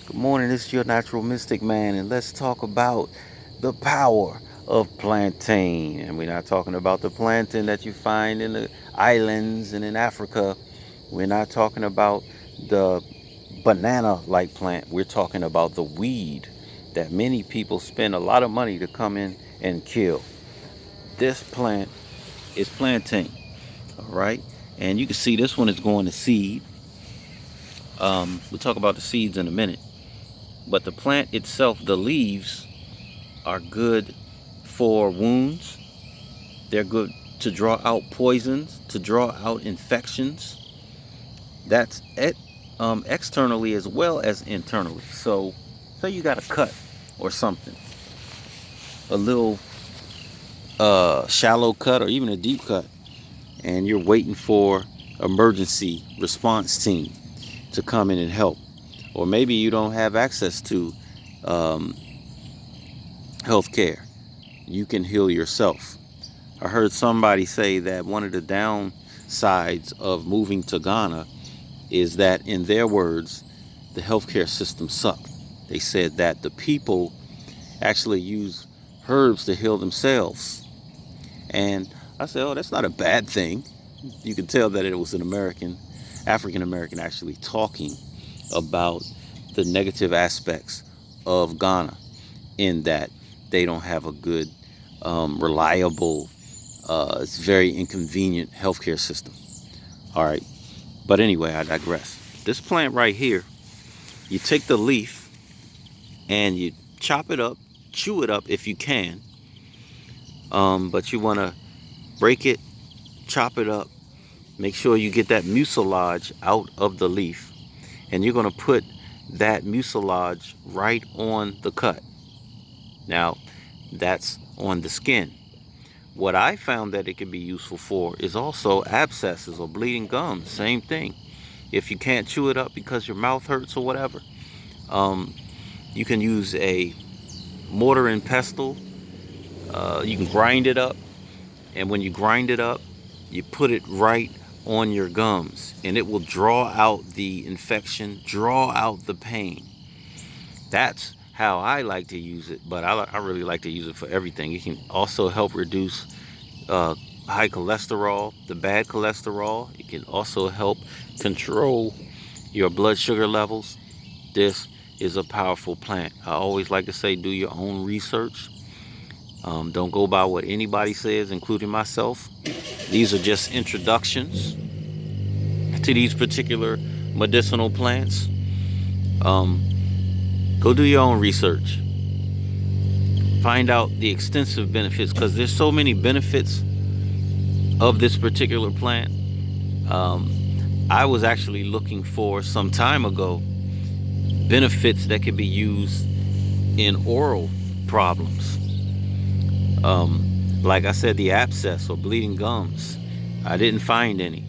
Good morning, this is your natural mystic man, and let's talk about the power of plantain. And we're not talking about the plantain that you find in the islands and in Africa. We're not talking about the banana like plant. We're talking about the weed that many people spend a lot of money to come in and kill. This plant is plantain, all right? And you can see this one is going to seed. We'll talk about the seeds in a minute. But the plant itself, the leaves, are good for wounds. They're good to draw out poisons, to draw out infections. That's externally as well as internally. So, say you got a cut or something, a little shallow cut or even a deep cut, and you're waiting for emergency response team to come in and help. Or maybe you don't have access to um, health care. You can heal yourself. I heard somebody say that one of the downsides of moving to Ghana is that, in their words, the healthcare system sucked. They said that the people actually use herbs to heal themselves. And I said, oh, that's not a bad thing. You can tell that it was an African American actually talking about the negative aspects of Ghana, in that they don't have a good, reliable, it's very inconvenient healthcare system. All right. But anyway, I digress. This plant right here, you take the leaf and you chop it up, chew it up if you can. But you want to break it, chop it up, make sure you get that mucilage out of the leaf. And you're going to put that mucilage right on the cut. Now, that's on the skin. What I found that it can be useful for is also abscesses or bleeding gums. Same thing. If you can't chew it up because your mouth hurts or whatever, you can use a mortar and pestle. You can grind it up, and when you grind it up, you put it right on your gums, and it will draw out the infection, draw out the pain. That's how I like to use it, but I really like to use it for everything. It can also help reduce high cholesterol, the bad cholesterol. It can also help control your blood sugar levels. This is a powerful plant. I always like to say, do your own research. Don't go by what anybody says, including myself. These are just introductions to these particular medicinal plants. Go do your own research. Find out the extensive benefits, because there's so many benefits of this particular plant. I was actually looking for, some time ago, benefits that could be used in oral problems. Like I said, the abscess or bleeding gums. I didn't find any.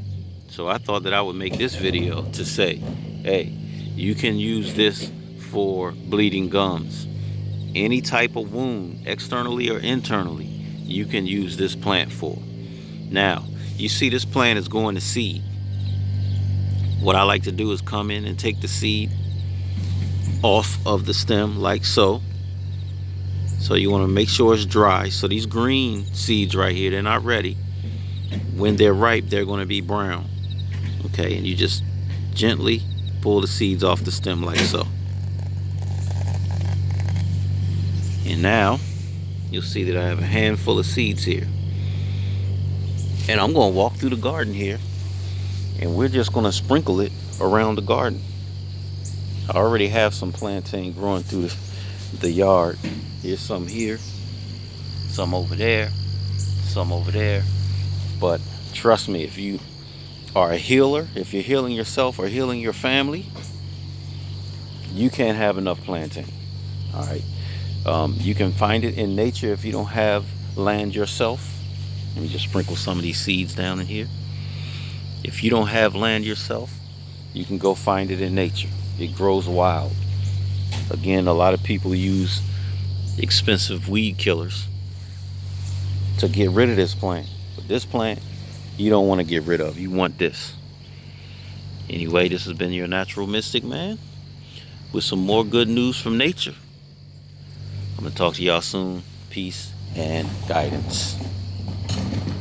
So I thought that I would make this video to say, hey, you can use this for bleeding gums. Any type of wound, externally or internally, you can use this plant for. Now, you see this plant is going to seed. What I like to do is come in and take the seed off of the stem like so. So you want to make sure it's dry. So these green seeds right here, they're not ready. When they're ripe, they're going to be brown. Okay, and you just gently pull the seeds off the stem like so. And now you'll see that I have a handful of seeds here. And I'm going to walk through the garden here, and we're just going to sprinkle it around the garden. I already have some plantain growing through the yard. Here's some here, some over there, some over there. But trust me, if you are a healer, if you're healing yourself or healing your family, you can't have enough plantain. All right. You can find it in nature if you don't have land yourself. Let me just sprinkle some of these seeds down in here. If you don't have land yourself, you can go find it in nature. It grows wild. Again, a lot of people use expensive weed killers to get rid of this plant. But this plant, you don't want to get rid of. You want this. Anyway, this has been your natural mystic man. with some more good news from nature. I'm going to talk to y'all soon. Peace and guidance.